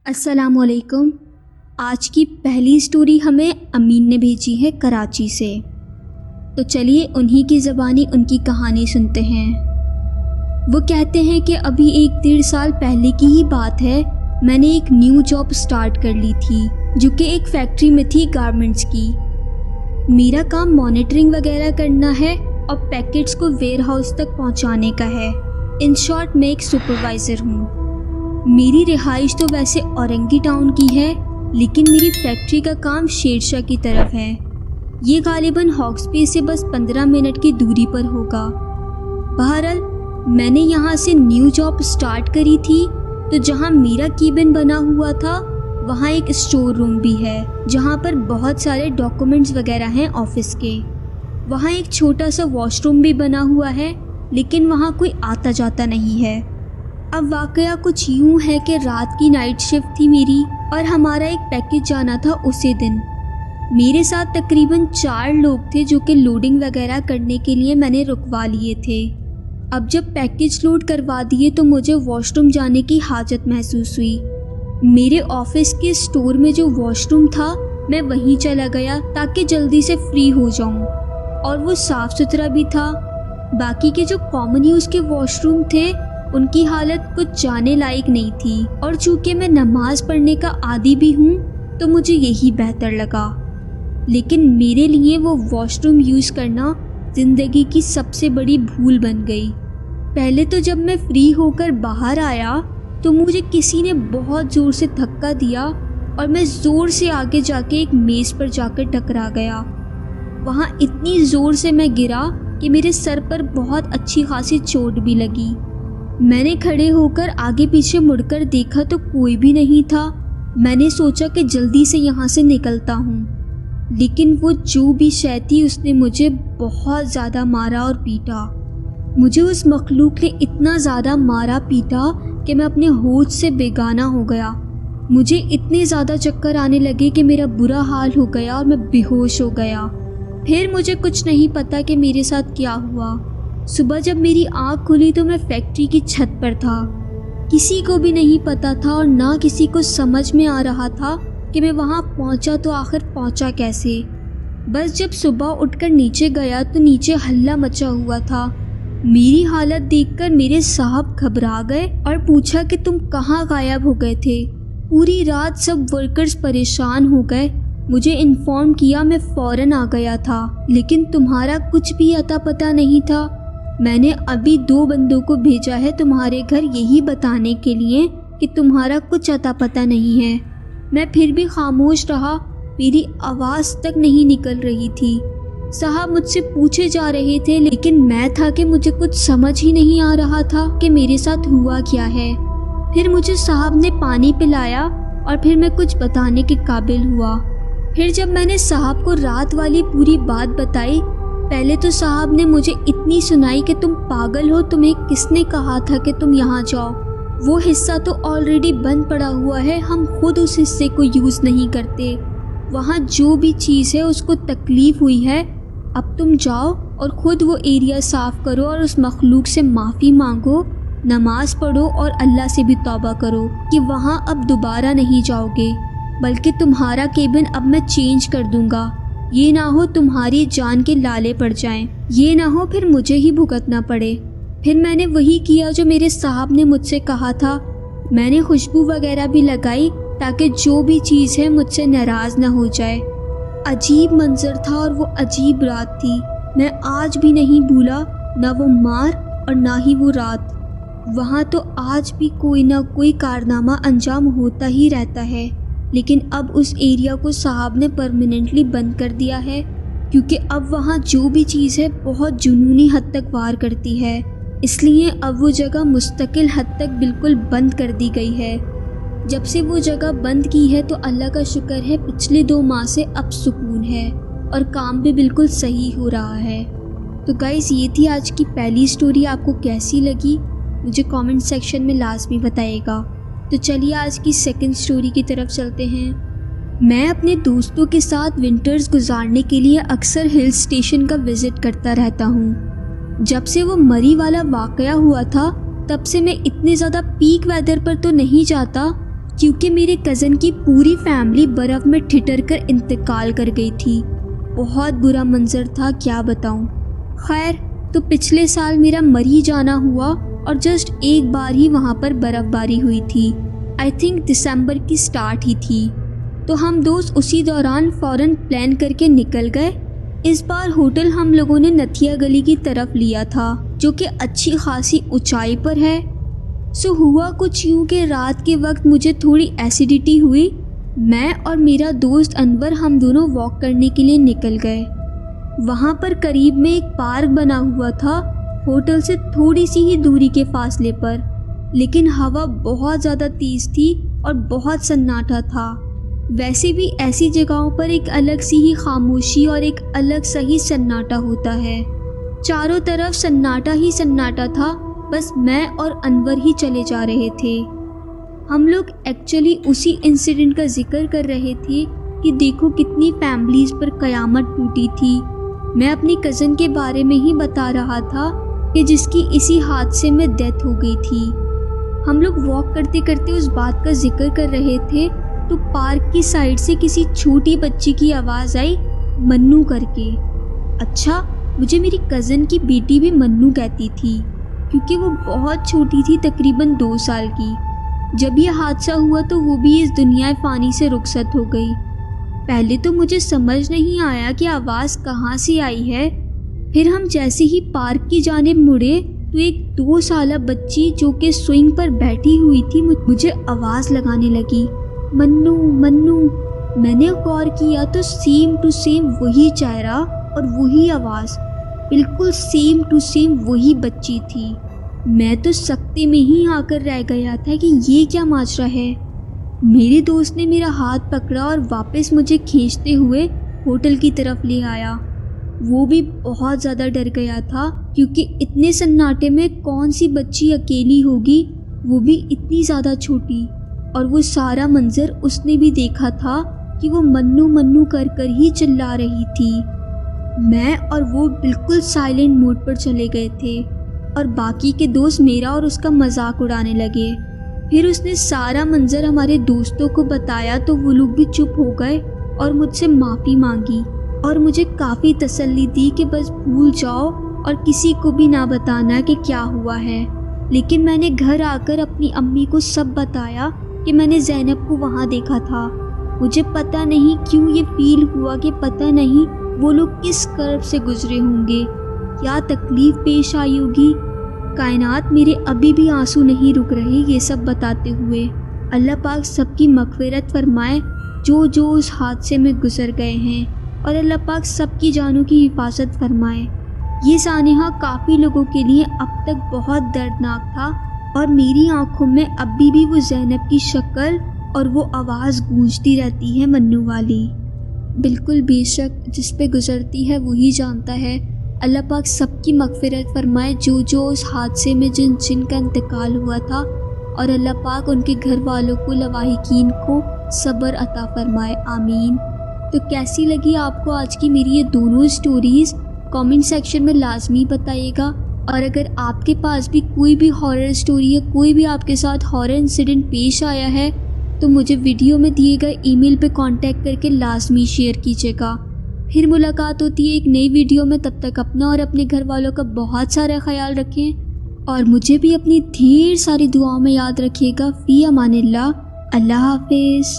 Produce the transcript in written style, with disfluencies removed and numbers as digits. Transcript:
अस्सलाम वालेकुम। आज की पहली स्टोरी हमें अमीन ने भेजी है कराची से। तो चलिए उन्हीं की ज़बानी उनकी कहानी सुनते हैं। वो कहते हैं कि अभी 1-1.5 साल पहले की ही बात है, मैंने एक न्यू जॉब स्टार्ट कर ली थी जो कि एक फैक्ट्री में थी गारमेंट्स की। मेरा काम मॉनिटरिंग वगैरह करना है और पैकेट्स को वेयर हाउस तक पहुंचाने का है। इन शॉर्ट मैं एक सुपरवाइज़र हूँ। मेरी रिहाइश तो वैसे औरंगी टाउन की है, लेकिन मेरी फैक्ट्री का काम शेरशाह की तरफ है। ये गालिबन हॉक्सबे से बस 15 मिनट की दूरी पर होगा। बहरहाल मैंने यहाँ से न्यू जॉब स्टार्ट करी थी, तो जहाँ मेरा केबिन बना हुआ था वहाँ एक स्टोर रूम भी है जहाँ पर बहुत सारे डॉक्यूमेंट्स वगैरह हैं ऑफिस के। वहाँ एक छोटा सा वॉशरूम भी बना हुआ है, लेकिन वहाँ कोई आता जाता नहीं है। अब वाकया कुछ यूँ है कि रात की नाइट शिफ्ट थी मेरी और हमारा एक पैकेज जाना था उसी दिन। मेरे साथ तकरीबन 4 लोग थे जो कि लोडिंग वगैरह करने के लिए मैंने रुकवा लिए थे। अब जब पैकेज लोड करवा दिए तो मुझे वॉशरूम जाने की हाजत महसूस हुई। मेरे ऑफिस के स्टोर में जो वॉशरूम था मैं वहीं चला गया ताकि जल्दी से फ्री हो जाऊं, और वो साफ़ सुथरा भी था। बाकी के जो कॉमन यूज़ के वॉशरूम थे उनकी हालत कुछ जाने लायक नहीं थी, और चूँकि मैं नमाज पढ़ने का आदी भी हूँ तो मुझे यही बेहतर लगा। लेकिन मेरे लिए वो वॉशरूम यूज़ करना ज़िंदगी की सबसे बड़ी भूल बन गई। पहले तो जब मैं फ्री होकर बाहर आया तो मुझे किसी ने बहुत ज़ोर से धक्का दिया और मैं ज़ोर से आगे जाके एक मेज़ पर जाकर टकरा गया। वहाँ इतनी ज़ोर से मैं गिरा कि मेरे सर पर बहुत अच्छी खासी चोट भी लगी। मैंने खड़े होकर आगे पीछे मुड़कर देखा तो कोई भी नहीं था। मैंने सोचा कि जल्दी से यहाँ से निकलता हूँ, लेकिन वो जो भी शय थी उसने मुझे बहुत ज़्यादा मारा और पीटा। मुझे उस मखलूक ने इतना ज़्यादा मारा पीटा कि मैं अपने होश से बेगाना हो गया। मुझे इतने ज़्यादा चक्कर आने लगे कि मेरा बुरा हाल हो गया और मैं बेहोश हो गया। फिर मुझे कुछ नहीं पता कि मेरे साथ क्या हुआ। सुबह जब मेरी आँख खुली तो मैं फैक्ट्री की छत पर था। किसी को भी नहीं पता था और ना किसी को समझ में आ रहा था कि मैं वहाँ पहुँचा तो आखिर पहुँचा कैसे। बस जब सुबह उठकर नीचे गया तो नीचे हल्ला मचा हुआ था। मेरी हालत देखकर मेरे साहब घबरा गए और पूछा कि तुम कहाँ गायब हो गए थे। पूरी रात सब वर्कर्स परेशान हो गए। मुझे इन्फॉर्म किया, मैं फ़ौरन आ गया था, लेकिन तुम्हारा कुछ भी अता पता नहीं था। मैंने अभी 2 बंदों को भेजा है तुम्हारे घर यही बताने के लिए कि तुम्हारा कुछ अता पता नहीं है। मैं फिर भी खामोश रहा, मेरी आवाज़ तक नहीं निकल रही थी। साहब मुझसे पूछे जा रहे थे, लेकिन मैं था कि मुझे कुछ समझ ही नहीं आ रहा था कि मेरे साथ हुआ क्या है। फिर मुझे साहब ने पानी पिलाया और फिर मैं कुछ बताने के काबिल हुआ। फिर जब मैंने साहब को रात वाली पूरी बात बताई, पहले तो साहब ने मुझे इतनी सुनाई कि तुम पागल हो, तुम्हें किसने कहा था कि तुम यहाँ जाओ। वो हिस्सा तो ऑलरेडी बंद पड़ा हुआ है, हम खुद उस हिस्से को यूज़ नहीं करते। वहाँ जो भी चीज़ है उसको तकलीफ़ हुई है। अब तुम जाओ और ख़ुद वो एरिया साफ़ करो और उस मखलूक से माफ़ी मांगो, नमाज़ पढ़ो और अल्लाह से भी तौबा करो कि वहाँ अब दोबारा नहीं जाओगे, बल्कि तुम्हारा केबिन अब मैं चेंज कर दूँगा। ये ना हो तुम्हारी जान के लाले पड़ जाएं, ये ना हो फिर मुझे ही भुगतना पड़े। फिर मैंने वही किया जो मेरे साहब ने मुझसे कहा था। मैंने खुशबू वगैरह भी लगाई ताकि जो भी चीज़ है मुझसे नाराज़ ना हो जाए। अजीब मंजर था और वो अजीब रात थी। मैं आज भी नहीं भूला, ना वो मार और ना ही वो रात। वहाँ तो आज भी कोई ना कोई कारनामा अंजाम होता ही रहता है, लेकिन अब उस एरिया को साहब ने परमानेंटली बंद कर दिया है, क्योंकि अब वहाँ जो भी चीज़ है बहुत जुनूनी हद तक वार करती है। इसलिए अब वो जगह मुस्तकिल हद तक बिल्कुल बंद कर दी गई है। जब से वो जगह बंद की है तो अल्लाह का शुक्र है पिछले 2 माह से अब सुकून है और काम भी बिल्कुल सही हो रहा है। तो गाइज़ ये थी आज की पहली स्टोरी। आपको कैसी लगी मुझे कमेंट सेक्शन में लाजमी बताइएगा। तो चलिए आज की सेकंड स्टोरी की तरफ चलते हैं। मैं अपने दोस्तों के साथ विंटर्स गुजारने के लिए अक्सर हिल स्टेशन का विज़िट करता रहता हूँ। जब से वो मरी वाला वाक़या हुआ था तब से मैं इतने ज़्यादा पीक वेदर पर तो नहीं जाता, کیونکہ میرے کزن کی پوری فیملی برف میں ٹھٹر کر انتقال کر گئی تھی۔ بہت برا منظر تھا، کیا بتاؤں۔ خیر، تو پچھلے سال میرا مر ہی جانا ہوا اور جسٹ ایک بار ہی وہاں پر برف باری ہوئی تھی۔ آئی تھنک دسمبر کی سٹارٹ ہی تھی۔ تو ہم دوست اسی دوران فوراً پلان کر کے نکل گئے۔ اس بار ہوٹل ہم لوگوں نے نتھیا گلی کی طرف لیا تھا، جو کہ اچھی خاصی اونچائی پر ہے۔ ہوا کچھ یوں کہ رات کے وقت مجھے تھوڑی ایسیڈیٹی ہوئی۔ میں اور میرا دوست انور ہم دونوں واک کرنے کے لیے نکل گئے۔ وہاں پر قریب میں ایک پارک بنا ہوا تھا، ہوٹل سے تھوڑی سی ہی دوری کے فاصلے پر، لیکن ہوا بہت زیادہ تیز تھی اور بہت سناٹا تھا۔ ویسے بھی ایسی جگہوں پر ایک الگ سی ہی خاموشی اور ایک الگ سا ہی سناٹا ہوتا ہے۔ چاروں طرف سناٹا ہی سناٹا تھا، بس میں اور انور ہی چلے جا رہے تھے۔ ہم لوگ ایکچولی اسی انسیڈنٹ کا ذکر کر رہے تھے کہ دیکھو کتنی فیملیز پر قیامت ٹوٹی تھی۔ میں اپنی کزن کے بارے میں ہی بتا رہا تھا کہ جس کی اسی حادثے میں ڈیتھ ہو گئی تھی۔ ہم لوگ واک کرتے کرتے اس بات کا ذکر کر رہے تھے تو پارک کی سائڈ سے کسی چھوٹی بچی کی آواز آئی، منو کر کے۔ اچھا، مجھے میری کزن کی بیٹی بھی منو کہتی تھی، کیونکہ وہ بہت چھوٹی تھی، تقریباً 2 سال کی۔ جب یہ حادثہ ہوا تو وہ بھی اس دنیا فانی سے رخصت ہو گئی۔ پہلے تو مجھے سمجھ نہیں آیا کہ آواز کہاں سے آئی ہے۔ پھر ہم جیسے ہی پارک کی جانب مڑے تو ایک 2 سالہ بچی جو کہ سوئنگ پر بیٹھی ہوئی تھی مجھے آواز لگانے لگی، منو منو۔ میں نے غور کیا تو سیم ٹو سیم وہی چہرہ اور وہی آواز، بالکل سیم ٹو سیم وہی بچی تھی۔ میں تو سکتے میں ہی آ کر رہ گیا تھا کہ یہ کیا ماجرا ہے۔ میرے دوست نے میرا ہاتھ پکڑا اور واپس مجھے کھینچتے ہوئے ہوٹل کی طرف لے آیا۔ وہ بھی بہت زیادہ ڈر گیا تھا، کیونکہ اتنے سناٹے میں کون سی بچی اکیلی ہوگی، وہ بھی اتنی زیادہ چھوٹی۔ اور وہ سارا منظر اس نے بھی دیکھا تھا کہ وہ منو منو کر کر ہی چلا رہی تھی۔ میں اور وہ بالکل سائلنٹ موڈ پر چلے گئے تھے اور باقی کے دوست میرا اور اس کا مذاق اڑانے لگے۔ پھر اس نے سارا منظر ہمارے دوستوں کو بتایا تو وہ لوگ بھی چپ ہو گئے اور مجھ سے معافی مانگی اور مجھے کافی تسلی دی کہ بس بھول جاؤ اور کسی کو بھی نہ بتانا کہ کیا ہوا ہے۔ لیکن میں نے گھر آ کر اپنی امی کو سب بتایا کہ میں نے زینب کو وہاں دیکھا تھا۔ مجھے پتہ نہیں کیوں یہ فیل ہوا کہ پتہ نہیں وہ لوگ کس کرب سے گزرے ہوں گے، کیا تکلیف پیش آئی ہوگی۔ کائنات، میرے ابھی بھی آنسو نہیں رک رہے یہ سب بتاتے ہوئے۔ اللہ پاک سب کی مغفرت فرمائے جو جو اس حادثے میں گزر گئے ہیں، اور اللہ پاک سب کی جانوں کی حفاظت فرمائے۔ یہ سانحہ کافی لوگوں کے لیے اب تک بہت دردناک تھا، اور میری آنکھوں میں ابھی بھی وہ زینب کی شکل اور وہ آواز گونجتی رہتی ہے، منو والی۔ بالکل، بے شک جس پہ گزرتی ہے وہی جانتا ہے۔ اللہ پاک سب کی مغفرت فرمائے جو جو اس حادثے میں جن جن کا انتقال ہوا تھا، اور اللہ پاک ان کے گھر والوں کو، لواحقین کو صبر عطا فرمائے، آمین۔ تو کیسی لگی آپ کو آج کی میری یہ دونوں سٹوریز؟ کامنٹ سیکشن میں لازمی بتائیے گا۔ اور اگر آپ کے پاس بھی کوئی بھی ہارر سٹوری یا کوئی بھی آپ کے ساتھ ہارر انسیڈنٹ پیش آیا ہے تو مجھے ویڈیو میں دیے گئے ای میل پہ کانٹیکٹ کر کے لازمی شیئر کیجیے گا۔ پھر ملاقات ہوتی ہے ایک نئی ویڈیو میں، تب تک اپنا اور اپنے گھر والوں کا بہت سارا خیال رکھیں، اور مجھے بھی اپنی ڈھیر ساری دعاؤں میں یاد رکھیے گا۔ فی امان اللہ، اللہ حافظ۔